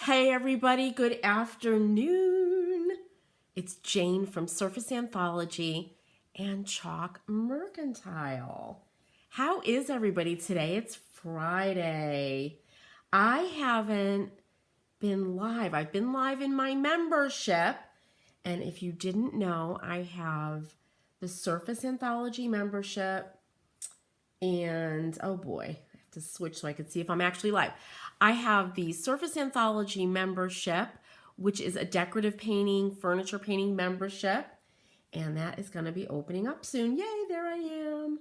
Hey everybody, good afternoon. It's Jane from Surface Anthology and Chalk Mercantile. How is everybody today? It's Friday. I haven't been live. I've been live in my membership. And if you didn't know, I have the Surface Anthology membership. And oh boy, I have to switch so I can see if I'm actually live. I have the Surface Anthology membership, which is a decorative painting, furniture painting membership. And that is going to be opening up soon. Yay, there I am.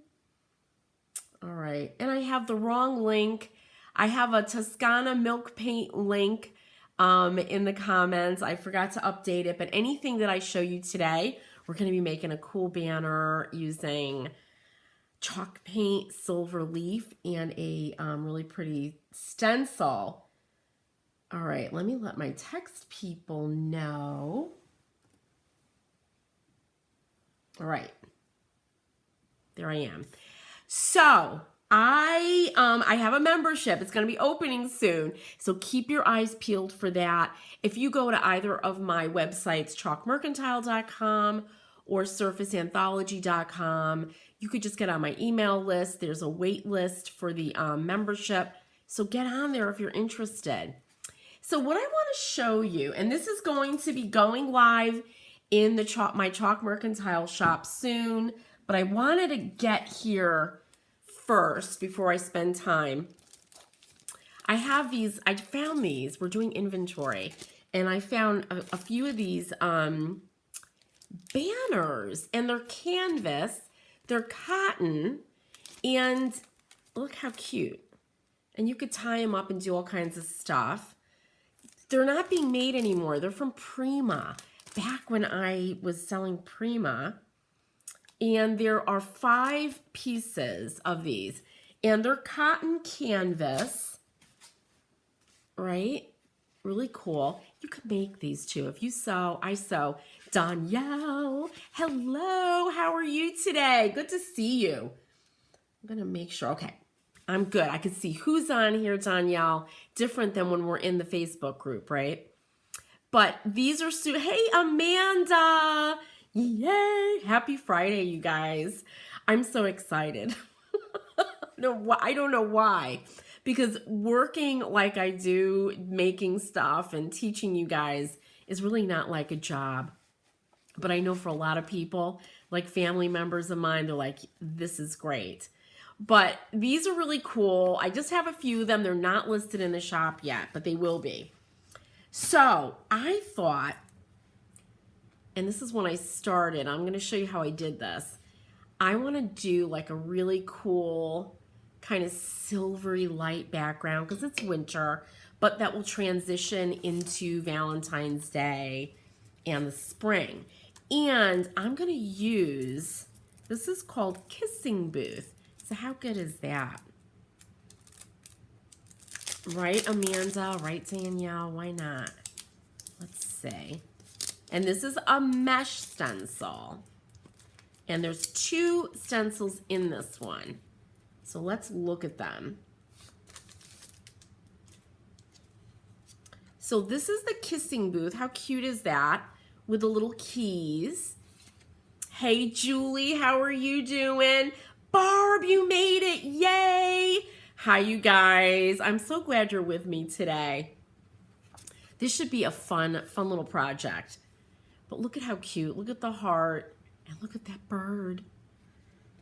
All right. And I have the wrong link. I have a Toscana milk paint link in the comments. I forgot to update it. But anything that I show you today, we're going to be making a cool banner using chalk paint, silver leaf, and a really pretty stencil. All right, let me let my text people know. All right, there I am. So I have a membership. It's going to be opening soon, so keep your eyes peeled for that. If you go to either of my websites, chalkmercantile.com or surfaceanthology.com, you could just get on my email list. There's a wait list for the membership. So get on there if you're interested. So what I want to show you, and this is going to be going live in the my Chalk Mercantile shop soon, but I wanted to get here first before I spend time. I have these, I found these, we're doing inventory, and I found a few of these banners, and they're canvas. They're cotton, and look how cute. And you could tie them up and do all kinds of stuff. They're not being made anymore. They're from Prima, back when I was selling Prima. And there are 5 pieces of these. And they're cotton canvas, right? Really cool. You could make these too. If you sew, I sew. Danielle, hello. How are you today? Good to see you. I'm going to make sure. Okay, I'm good. I can see who's on here, Danielle. Different than when we're in the Facebook group, right? But these are, hey, Amanda. Yay. Happy Friday, you guys. I'm so excited. No, I don't know why. Because working like I do, making stuff and teaching you guys is really not like a job. But I know for a lot of people, like family members of mine, they're like, this is great. But these are really cool. I just have a few of them. They're not listed in the shop yet, but they will be. So I thought, and this is when I started, I'm going to show you how I did this. I want to do like a really cool kind of silvery light background because it's winter, but that will transition into Valentine's Day and the spring. And I'm going to use, this is called Kissing Booth. So how good is that? Right, Amanda? Right, Danielle? Why not? Let's see. And this is a mesh stencil. And there's 2 stencils in this one. So let's look at them. So this is the Kissing Booth. How cute is that? With the little keys. Hey, Julie, how are you doing? Barb, you made it. Yay. Hi, you guys. I'm so glad you're with me today. This should be a fun little project. But look at how cute. Look at the heart. And look at that bird.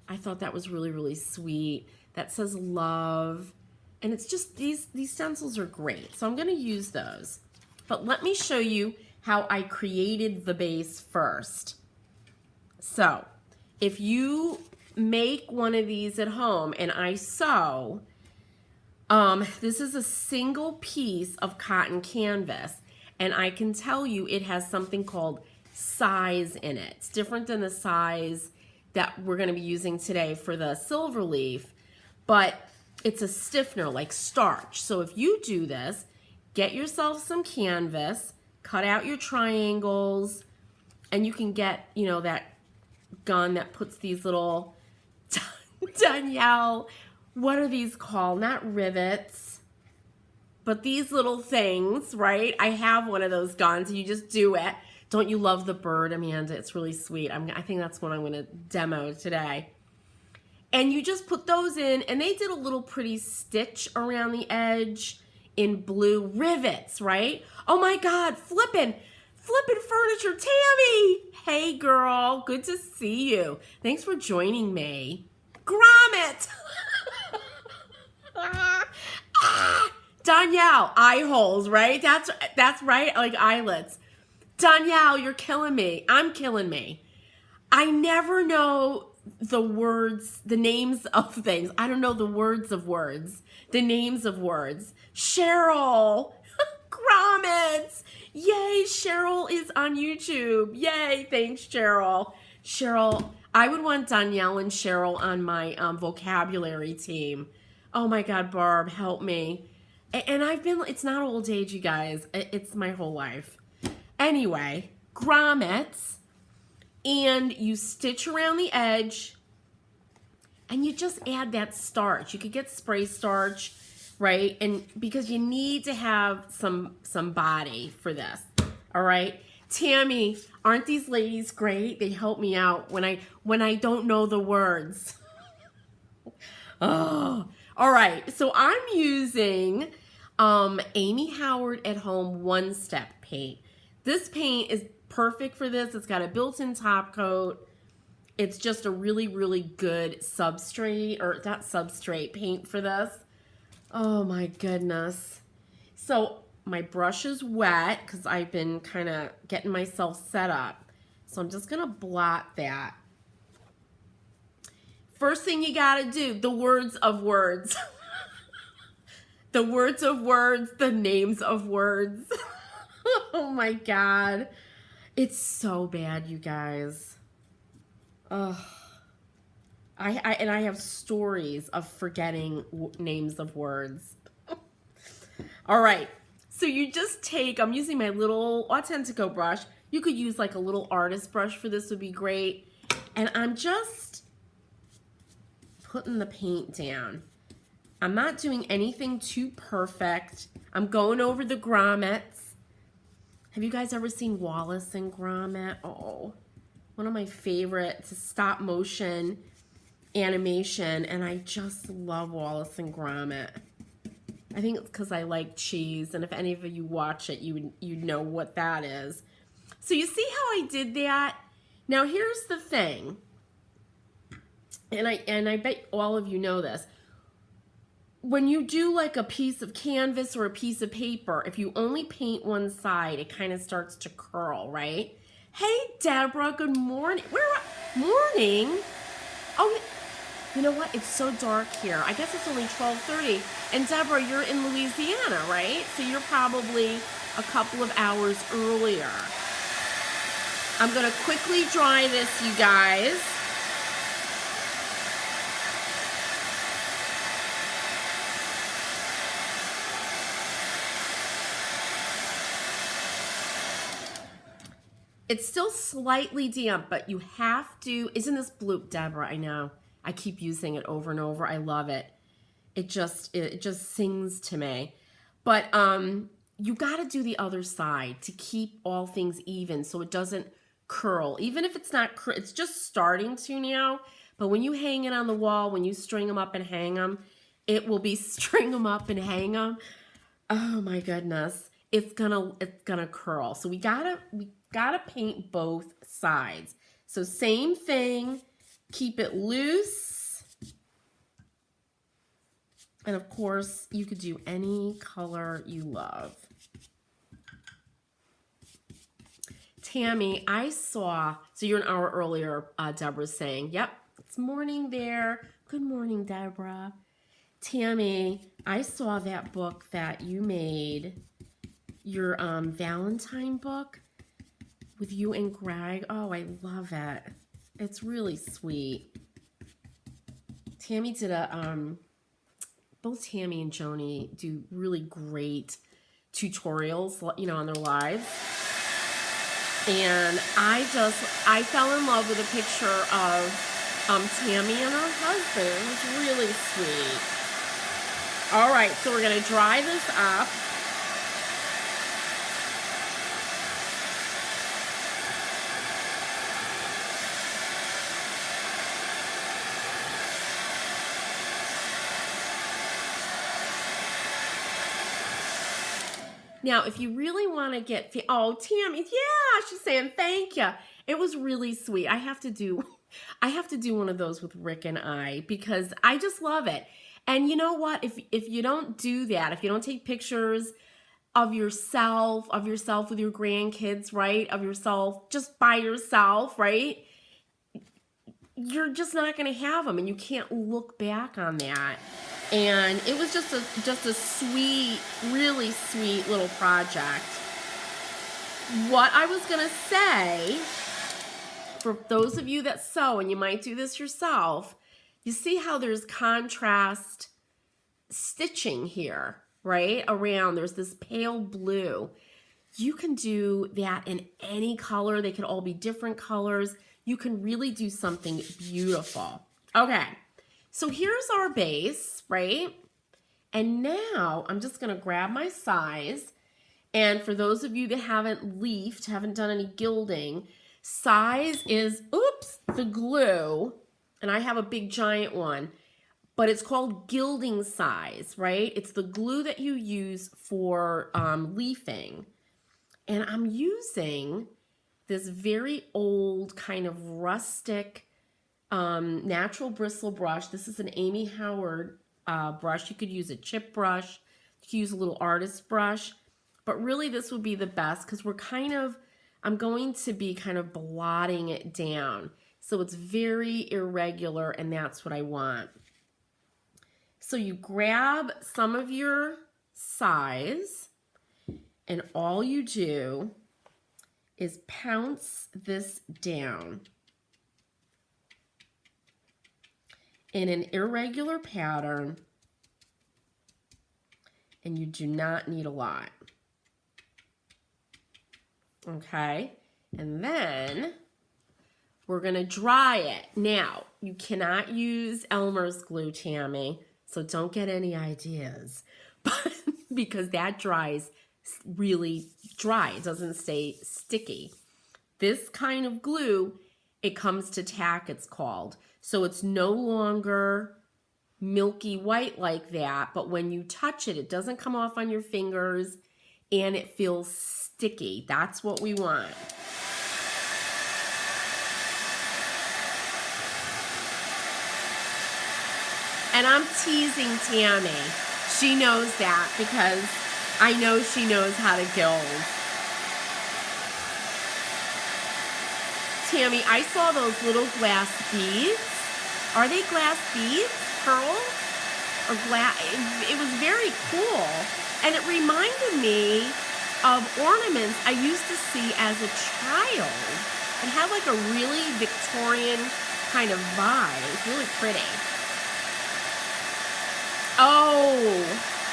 I thought that was really, really sweet. That says love. And it's just, these stencils are great. So I'm going to use those. But let me show you how I created the base first. So if you make one of these at home and I sew, this is a single piece of cotton canvas. And I can tell you it has something called size in it. It's different than the size that we're going to be using today for the silver leaf, but it's a stiffener like starch. So if you do this, get yourself some canvas, cut out your triangles, and you can get, you know, that gun that puts these little, Danielle, what are these called? Not rivets, But these little things, right? I have one of those guns, and you just do it. Don't you love the bird, Amanda? It's really sweet. I think that's what I'm going to demo today. And you just put those in, and they did a little pretty stitch around the edge in blue rivets, right? Oh my God, flippin' furniture, Tammy! Hey girl, good to see you. Thanks for joining me. Grommet! Danielle, eye holes, right? That's right, like eyelets. Danielle, you're killing me. I'm killing me. I never know the words, the names of things. I don't know the words of words, the names of words. Cheryl, grommets. Yay, Cheryl is on YouTube. Yay, thanks, Cheryl. Cheryl, I would want Danielle and Cheryl on my vocabulary team. Oh my God, Barb, help me. And it's not old age, you guys. It's my whole life. Anyway, grommets. And you stitch around the edge, and you just add that starch. You could get spray starch, right? And because you need to have some body for this, all right? Tammy, aren't these ladies great? They help me out when I don't know the words. Oh, all right. So I'm using Amy Howard at Home One Step paint. This paint is perfect for this. It's got a built-in top coat. It's just a really, really good substrate, or not substrate, paint for this. Oh my goodness. So my brush is wet because I've been kind of getting myself set up. So I'm just going to blot that. First thing you got to do, the words of words. The words of words, the names of words. Oh my God. It's so bad, you guys. Ugh. I have stories of forgetting names of words. All right. So you just take, I'm using my little Autentico brush. You could use like a little artist brush for this, would be great. And I'm just putting the paint down. I'm not doing anything too perfect. I'm going over the grommets. Have you guys ever seen Wallace and Gromit? Oh, one of my favorite stop motion animation, and I just love Wallace and Gromit. I think it's because I like cheese, and if any of you watch it, you know what that is. So you see how I did that? Now here's the thing, and I bet all of you know this. When you do like a piece of canvas or a piece of paper, if you only paint one side, it kind of starts to curl, right? Hey, Deborah, good morning. Morning? Oh, you know what? It's so dark here. I guess it's only 12:30. And Deborah, you're in Louisiana, right? So you're probably a couple of hours earlier. I'm going to quickly dry this, you guys. It's still slightly damp, but you have to, isn't this blue, Deborah? I know. I keep using it over and over. I love it. It just sings to me. But you got to do the other side to keep all things even so it doesn't curl. Even if it's not, it's just starting to now. But when you hang it on the wall, when you string them up and hang them, it will be string them up and hang them. Oh my goodness. It's gonna curl. So we gotta paint both sides. So same thing, keep it loose. And of course, you could do any color you love. Tammy, I saw, so you're an hour earlier, Deborah's saying, yep, it's morning there. Good morning, Deborah. Tammy, I saw that book that you made, your Valentine book with you and Greg. Oh, I love it. It's really sweet. Tammy did both Tammy and Joni do really great tutorials, you know, on their lives. And I fell in love with a picture of Tammy and her husband. It was really sweet. All right, so we're gonna dry this up. Now, if you really want to get, oh, Tammy, yeah, she's saying thank you. It was really sweet. I have to do one of those with Rick and I because I just love it. And you know what? If you don't do that, if you don't take pictures of yourself with your grandkids, right? Of yourself just by yourself, right? You're just not going to have them, and you can't look back on that. And it was just a sweet, really sweet little project. What I was going to say, for those of you that sew, and you might do this yourself, you see how there's contrast stitching here, right? Around, there's this pale blue. You can do that in any color. They could all be different colors. You can really do something beautiful. Okay, so here's our base, right? And now I'm just gonna grab my size. And for those of you that haven't leafed, haven't done any gilding, size is, oops, the glue. And I have a big giant one, but it's called gilding size, right? It's the glue that you use for leafing. And I'm using this very old kind of rustic natural bristle brush. This is an Amy Howard brush. You could use a chip brush. You could use a little artist brush. But really this would be the best because I'm going to be kind of blotting it down. So it's very irregular, and that's what I want. So you grab some of your size, and all you do is pounce this down in an irregular pattern, and you do not need a lot. Okay, and then we're gonna dry it. Now, you cannot use Elmer's glue, Tammy, so don't get any ideas, but because that dries really dry. It doesn't stay sticky. This kind of glue, it comes to tack, it's called. So it's no longer milky white like that, but when you touch it, it doesn't come off on your fingers and it feels sticky. That's what we want. And I'm teasing Tammy. She knows that because I know she knows how to gild. Tammy, I saw those little glass beads. Are they glass beads? Pearls? Or glass? It was very cool. And it reminded me of ornaments I used to see as a child. It had like a really Victorian kind of vibe. It's really pretty. Oh,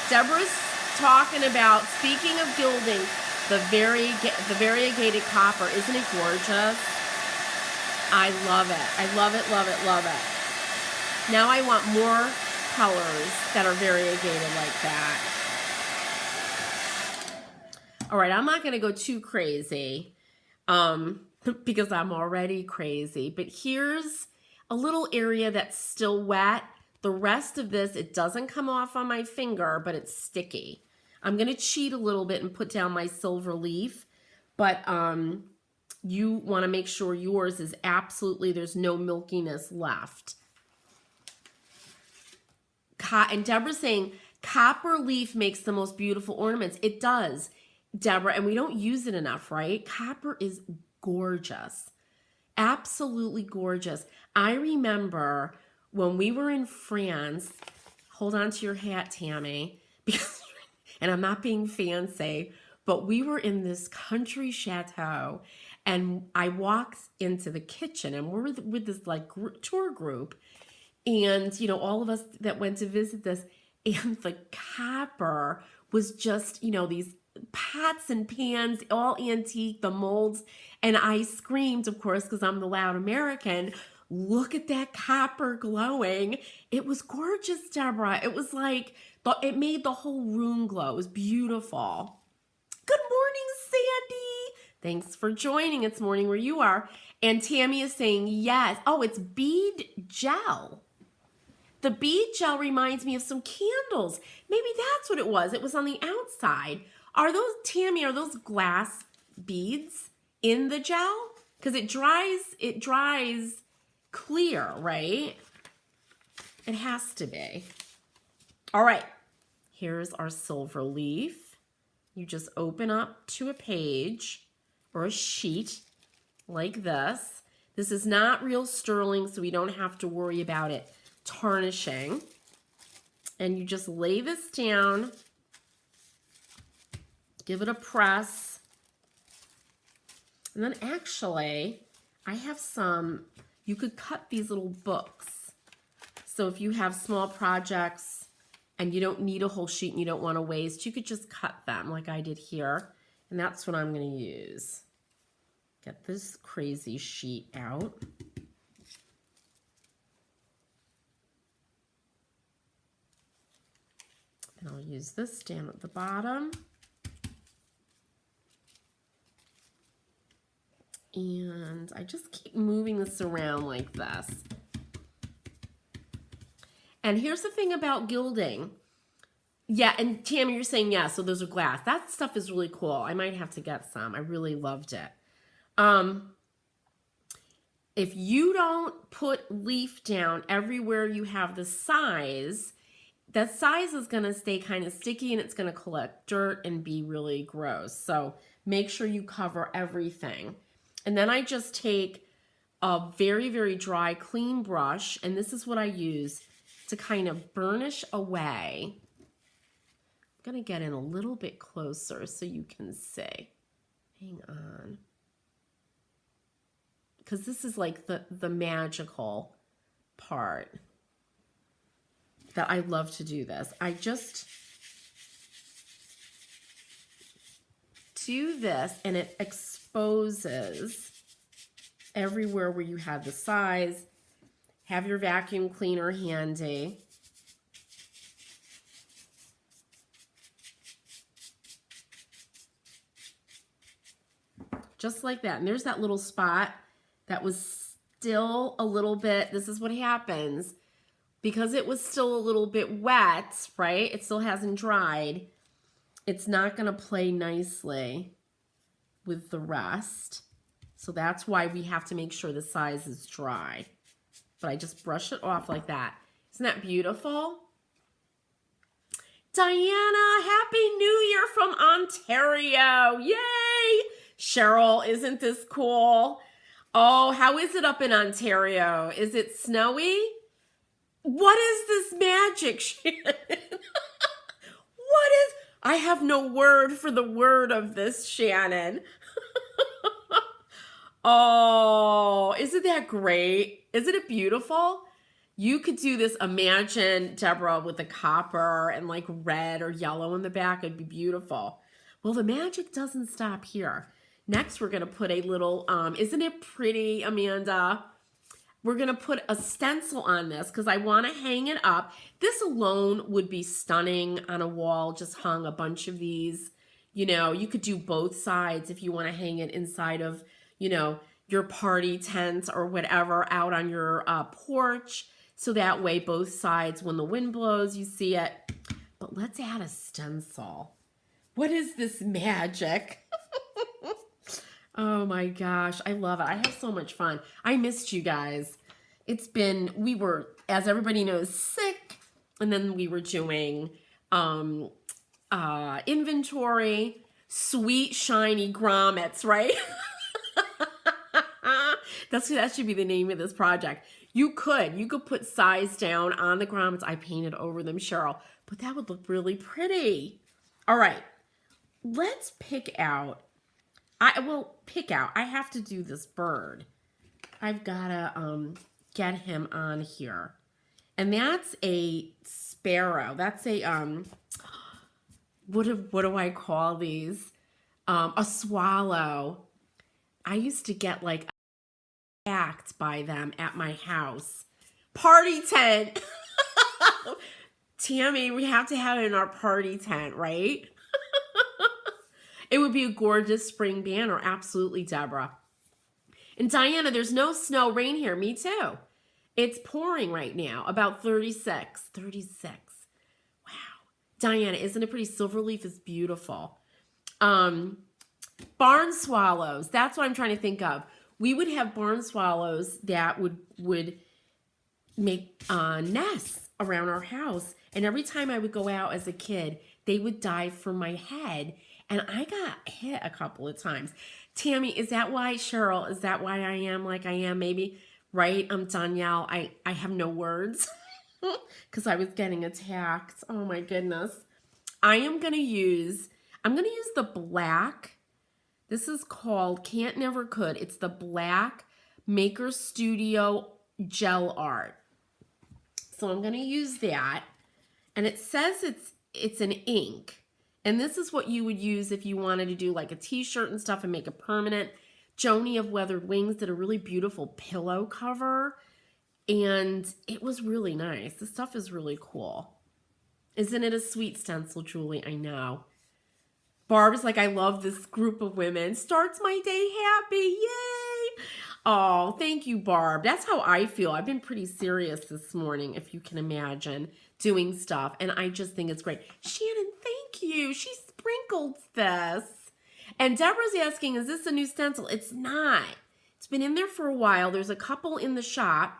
Deborah's talking about, speaking of gilding, the variegated copper. Isn't it gorgeous? I love it. I love it, love it, love it. Now I want more colors that are variegated like that. All right, I'm not going to go too crazy because I'm already crazy. But here's a little area that's still wet. The rest of this, it doesn't come off on my finger, but it's sticky. I'm going to cheat a little bit and put down my silver leaf, but you want to make sure yours is absolutely, there's no milkiness left. And Deborah's saying, copper leaf makes the most beautiful ornaments. It does, Deborah, and we don't use it enough, right? Copper is gorgeous. Absolutely gorgeous. I remember when we were in France, hold on to your hat, Tammy, because, and I'm not being fancy, but we were in this country chateau, and I walked into the kitchen, and we're with this like tour group, and you know, all of us that went to visit this, and the copper was just, you know, these pots and pans, all antique, the molds, and I screamed, of course, because I'm the loud American, Look at that copper glowing. It was gorgeous, Deborah. It was like, it made the whole room glow. It was beautiful. Good morning, Sandy. Thanks for joining. It's morning where you are. And Tammy is saying yes. Oh, it's bead gel. The bead gel reminds me of some candles. Maybe that's what it was. It was on the outside. Are those, Tammy, are those glass beads in the gel? Because it dries clear, right? It has to be. All right, here's our silver leaf. You just open up to a page or a sheet like this. This is not real sterling, so we don't have to worry about it tarnishing. And you just lay this down, give it a press. And then actually, I have some, you could cut these little books. So if you have small projects and you don't need a whole sheet and you don't want to waste, you could just cut them like I did here. And that's what I'm going to use. Get this crazy sheet out. And I'll use this down at the bottom. And I just keep moving this around like this. And here's the thing about gilding. Yeah, and Tammy, you're saying yeah, so those are glass. That stuff is really cool. I might have to get some. I really loved it. If you don't put leaf down everywhere you have the size, that size is going to stay kind of sticky and it's going to collect dirt and be really gross. So make sure you cover everything. And then I just take a very, very dry, clean brush, and this is what I use to kind of burnish away. I'm going to get in a little bit closer so you can see. Hang on. Because this is like the magical part that I love to do this. I just do this and it exposes everywhere where you have the size. Have your vacuum cleaner handy. Just like that. And there's that little spot that was still a little bit, this is what happens. Because it was still a little bit wet, right? It still hasn't dried. It's not going to play nicely with the rest. So that's why we have to make sure the size is dry. But I just brush it off like that. Isn't that beautiful? Diana, Happy New Year from Ontario. Yay! Cheryl, isn't this cool? Oh, how is it up in Ontario? Is it snowy? What is this magic, Shannon? What is... I have no word for the word of this, Shannon. Oh, isn't that great? Isn't it beautiful? You could do this, imagine, Deborah, with the copper and like red or yellow in the back. It'd be beautiful. Well, the magic doesn't stop here. Next, we're going to put a little, isn't it pretty, Amanda? We're going to put a stencil on this because I want to hang it up. This alone would be stunning on a wall, just hung a bunch of these. You know, you could do both sides if you want to hang it inside of, you know, your party tent or whatever out on your porch. So that way, both sides, when the wind blows, you see it. But let's add a stencil. What is this magic? Oh my gosh, I love it. I have so much fun. I missed you guys. It's been, we were, as everybody knows, sick. And then we were doing inventory, sweet, shiny grommets, right? That should be the name of this project. You could put size down on the grommets. I painted over them, Cheryl, but that would look really pretty. All right, let's pick out. I have to do this bird. I've got to get him on here. And that's a sparrow. That's a, what do I call these? A swallow. I used to get like attacked by them at my house. Party tent. Tammy, we have to have it in our party tent, right? It would be a gorgeous spring banner. Absolutely, Deborah. And Diana, there's no snow, rain here. Me too. It's pouring right now, about 36. 36. Wow. Diana, isn't it pretty? Silverleaf is beautiful. Barn swallows. That's what I'm trying to think of. We would have barn swallows that would make nests around our house. And every time I would go out as a kid, they would dive for my head. And I got hit a couple of times. Tammy, is that why, Cheryl, is that why I am like I am? Maybe, right? Danielle, I have no words because I was getting attacked. Oh my goodness. I'm going to use the black. This is called Can't Never Could. It's the black Maker Studio gel art. So I'm going to use that. And it says it's an ink. And this is what you would use if you wanted to do like a t-shirt and stuff and make it permanent. Joni of Weathered Wings did a really beautiful pillow cover. And it was really nice. The stuff is really cool. Isn't it a sweet stencil, Julie? I know. Barb is like, I love this group of women. Starts my day happy. Yay! Oh, thank you, Barb. That's how I feel. I've been pretty serious this morning, if you can imagine, doing stuff. And I just think it's great. Shannon, thank you. She sprinkled this. And Deborah's asking, is this a new stencil? It's not. It's been in there for a while. There's a couple in the shop.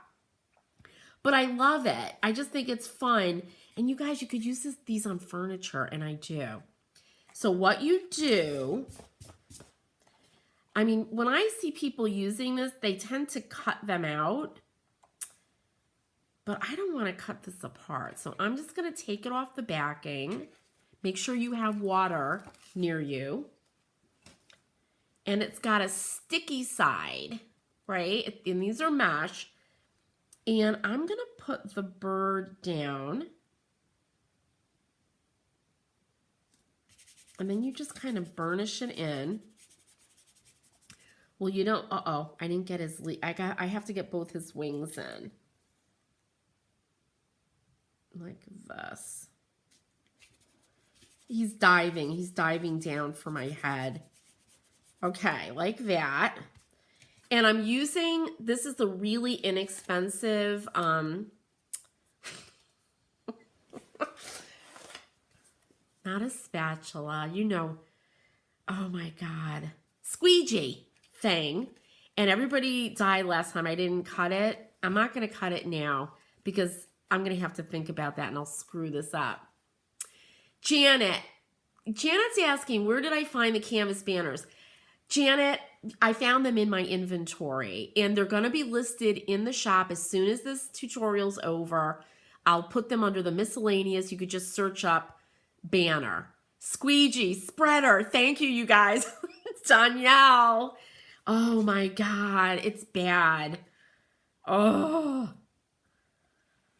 But I love it. I just think it's fun. And you guys, you could use these on furniture, and I do. So what you do, I mean, when I see people using this, they tend to cut them out. But I don't want to cut this apart. So I'm just going to take it off the backing. Make sure you have water near you. And it's got a sticky side, right? And these are mesh. And I'm going to put the bird down. And then you just kind of burnish it in. Well, you don't, I didn't get his, I have to get both his wings in. Like this. He's diving down for my head. Okay, like that. And I'm using, this is the really inexpensive, not a spatula, you know, oh my God, squeegee thing. And everybody died last time I didn't cut it. I'm not going to cut it now because I'm going to have to think about that and I'll screw this up. Janet's asking, where did I find the canvas banners? Janet, I found them in my inventory and they're going to be listed in the shop as soon as this tutorial's over. I'll put them under the miscellaneous. You could just search up banner. Squeegee, spreader. Thank you, you guys. Danielle. Oh my God, it's bad. Oh,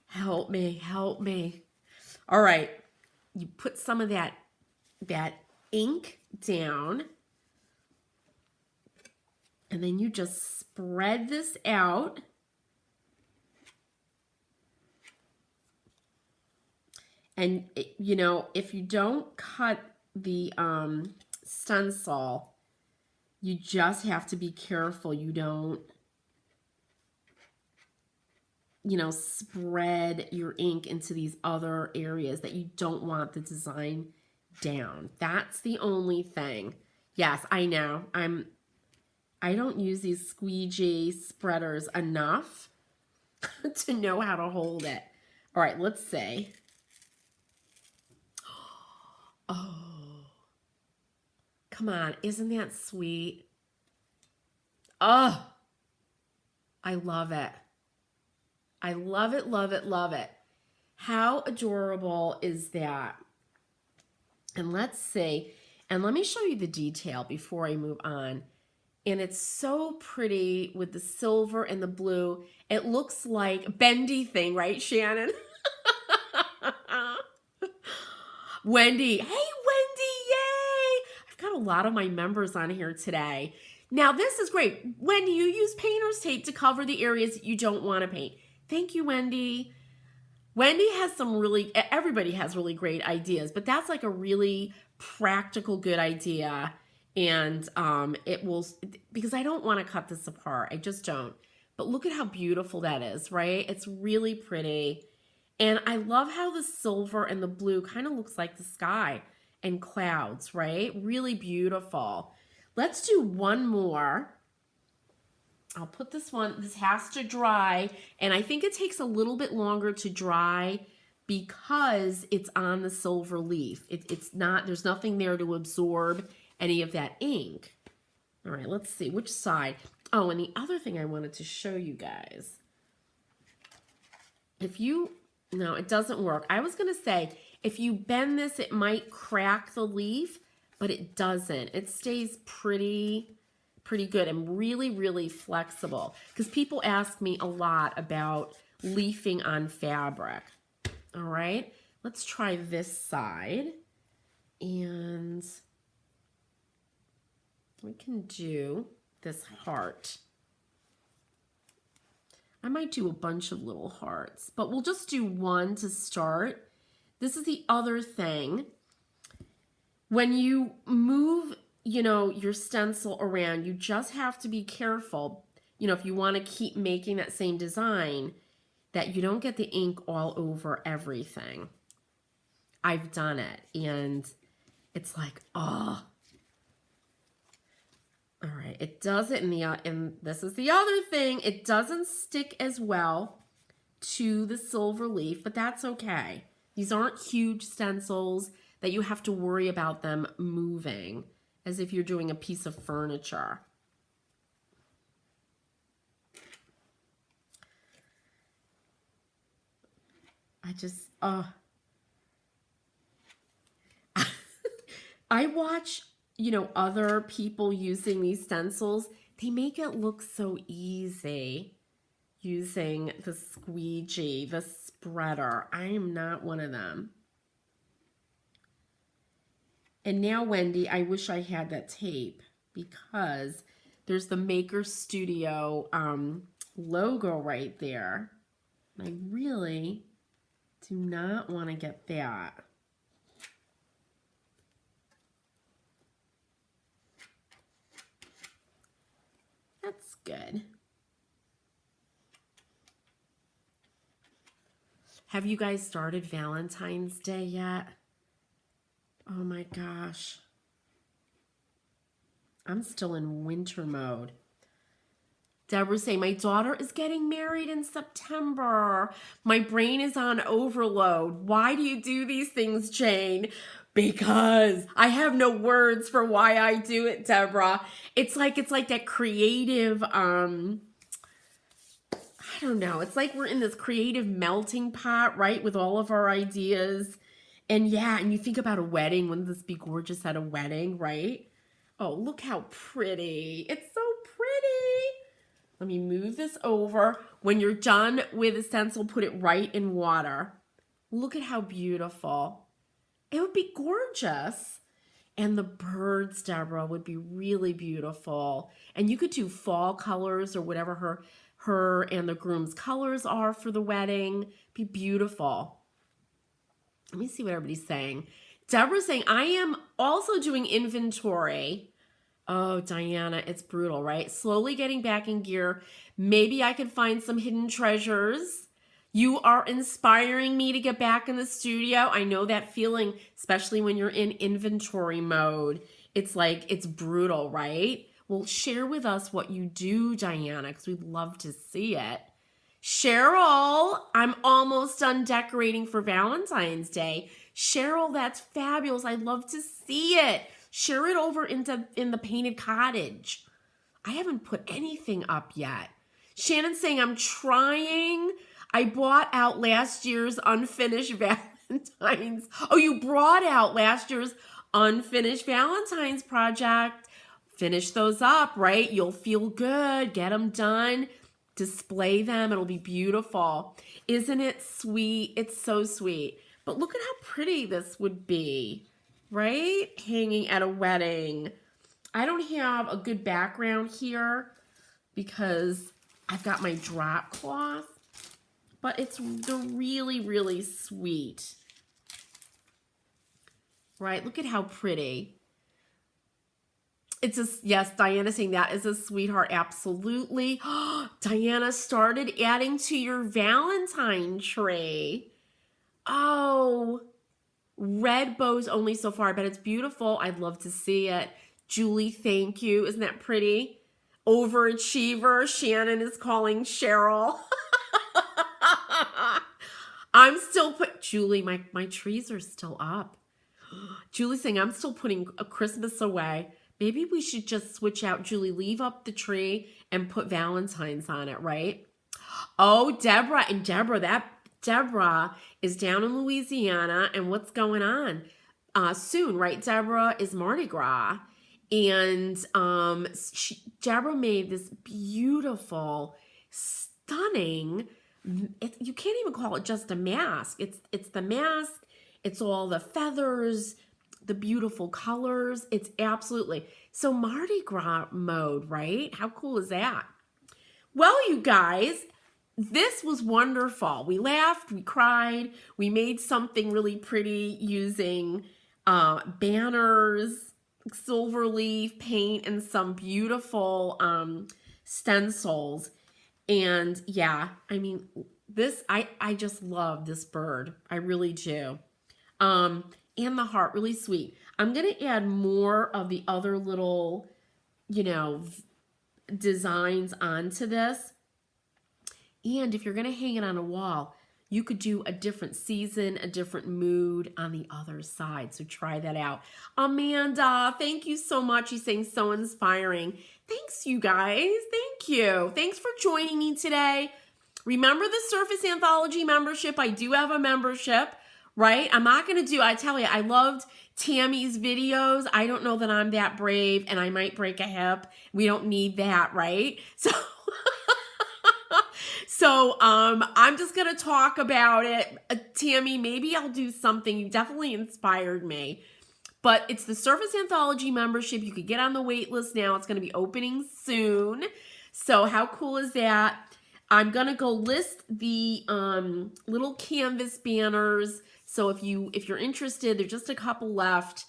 help me, help me. All right, you put some of that ink down. And then you just spread this out. And, you know, if you don't cut the stencil, you just have to be careful you don't, you know, spread your ink into these other areas that you don't want the design down. That's the only thing. Yes, I know. I don't use these squeegee spreaders enough to know how to hold it. All right, let's see. Oh, come on. Isn't that sweet? Oh, I love it. I love it, love it, love it. How adorable is that? And let's see. And let me show you the detail before I move on. And it's so pretty with the silver and the blue. It looks like a bendy thing, right, Shannon? Wendy. Hey, Wendy, yay! I've got a lot of my members on here today. Now this is great. When you use painter's tape to cover the areas that you don't want to paint. Thank you, Wendy. Wendy has everybody has really great ideas, but that's like a really practical, good idea. And it will, because I don't want to cut this apart. I just don't. But look at how beautiful that is, right? It's really pretty. And I love how the silver and the blue kind of looks like the sky and clouds, right? Really beautiful. Let's do one more. I'll put this has to dry, and I think it takes a little bit longer to dry because it's on the silver leaf. It's not, there's nothing there to absorb any of that ink. All right, let's see, which side? Oh, and the other thing I wanted to show you guys. No, it doesn't work. I was gonna say, if you bend this, it might crack the leaf, but it doesn't. It stays pretty good and really, really flexible, because people ask me a lot about leafing on fabric. All right, let's try this side, and we can do this heart. I might do a bunch of little hearts, but we'll just do one to start. This is the other thing. When you move, your stencil around, you just have to be careful, if you want to keep making that same design, that you don't get the ink all over everything. I've done it, and it's like, oh. All right, it does it and this is the other thing, it doesn't stick as well to the silver leaf, but that's okay. These aren't huge stencils that you have to worry about them moving as if you're doing a piece of furniture. I watch, other people using these stencils. They make it look so easy using the squeegee, the spreader. I am not one of them. And now, Wendy, I wish I had that tape, because there's the Maker Studio logo right there. I really do not want to get that. That's good. Have you guys started Valentine's Day yet? Oh my gosh. I'm still in winter mode. Deborah's saying, my daughter is getting married in September. My brain is on overload. Why do you do these things, Jane? Because I have no words for why I do it, Deborah. It's like that creative, I don't know. It's like we're in this creative melting pot, right? With all of our ideas. And yeah, and you think about a wedding. Wouldn't this be gorgeous at a wedding, right? Oh, look how pretty. It's so pretty. Let me move this over. When you're done with a stencil, put it right in water. Look at how beautiful. It would be gorgeous. And the birds, Deborah, would be really beautiful. And you could do fall colors or whatever her and the groom's colors are for the wedding. Be beautiful. Let me see what everybody's saying. Deborah's saying, I am also doing inventory. Oh, Diana, it's brutal, right? Slowly getting back in gear. Maybe I can find some hidden treasures. You are inspiring me to get back in the studio. I know that feeling, especially when you're in inventory mode. It's like, it's brutal, right? Well, share with us what you do, Diana, because we'd love to see it. Cheryl, I'm almost done decorating for Valentine's Day. Cheryl, that's fabulous. I'd love to see it. Share it over in the painted cottage. I haven't put anything up yet. Shannon's saying, I'm trying. I bought out last year's unfinished Valentine's. Oh, you brought out last year's unfinished Valentine's project. Finish those up, right? You'll feel good. Get them done. Display them. It'll be beautiful. Isn't it sweet? It's so sweet. But look at how pretty this would be, right? Hanging at a wedding. I don't have a good background here because I've got my drop cloth, but they're really, really sweet. Right? Look at how pretty. Yes, Diana saying that is a sweetheart. Absolutely. Diana started adding to your Valentine tree. Oh, red bows only so far. I bet it's beautiful. I'd love to see it. Julie, thank you. Isn't that pretty? Overachiever. Shannon is calling Cheryl. I'm still Julie, my trees are still up. Julie's saying I'm still putting a Christmas away. Maybe we should just switch out, Julie, leave up the tree and put Valentine's on it, right? Oh, Deborah, Deborah is down in Louisiana, and what's going on? Soon, right, Deborah, is Mardi Gras. And Deborah made this beautiful, stunning, you can't even call it just a mask. It's the mask, it's all the feathers, the beautiful colors. It's absolutely, so Mardi Gras mode, right? How cool is that? Well, you guys, this was wonderful. We laughed, we cried, we made something really pretty using banners, silver leaf paint, and some beautiful stencils. And yeah, I mean, I just love this bird. I really do. And the heart, really sweet. I'm going to add more of the other little, designs onto this. And if you're going to hang it on a wall, you could do a different season, a different mood on the other side. So try that out. Amanda, thank you so much. She's saying so inspiring. Thanks, you guys. Thank you. Thanks for joining me today. Remember the Surface Anthology membership. I do have a membership, right? I'm not going to I tell you, I loved Tammy's videos. I don't know that I'm that brave, and I might break a hip. We don't need that, right? So I'm just going to talk about it. Tammy, maybe I'll do something. You definitely inspired me. But it's the Surface Anthology membership. You could get on the wait list now. It's going to be opening soon. So how cool is that? I'm going to go list the little canvas banners. So if you're interested, there's just a couple left.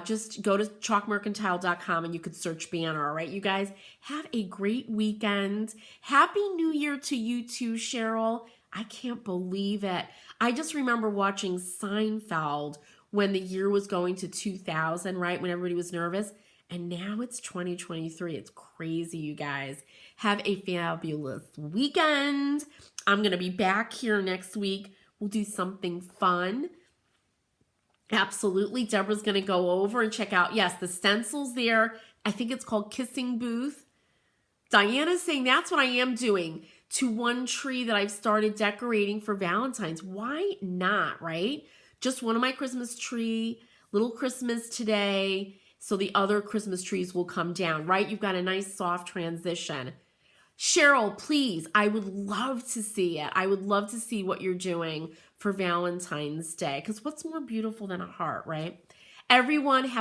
Just go to chalkmercantile.com and you could search banner. All right, you guys, have a great weekend. Happy New Year to you too, Cheryl. I can't believe it. I just remember watching Seinfeld when the year was going to 2000, right? When everybody was nervous. And now it's 2023. It's crazy, you guys. Have a fabulous weekend. I'm going to be back here next week. We'll do something fun. Absolutely. Deborah's going to go over and check out, yes, the stencils there. I think it's called Kissing Booth. Diana's saying that's what I am doing to one tree that I've started decorating for Valentine's. Why not, right? Just one of my Christmas tree, little Christmas today, so the other Christmas trees will come down, right? You've got a nice soft transition. Cheryl, please, I would love to see it. I would love to see what you're doing for Valentine's Day, because what's more beautiful than a heart, right? Everyone have a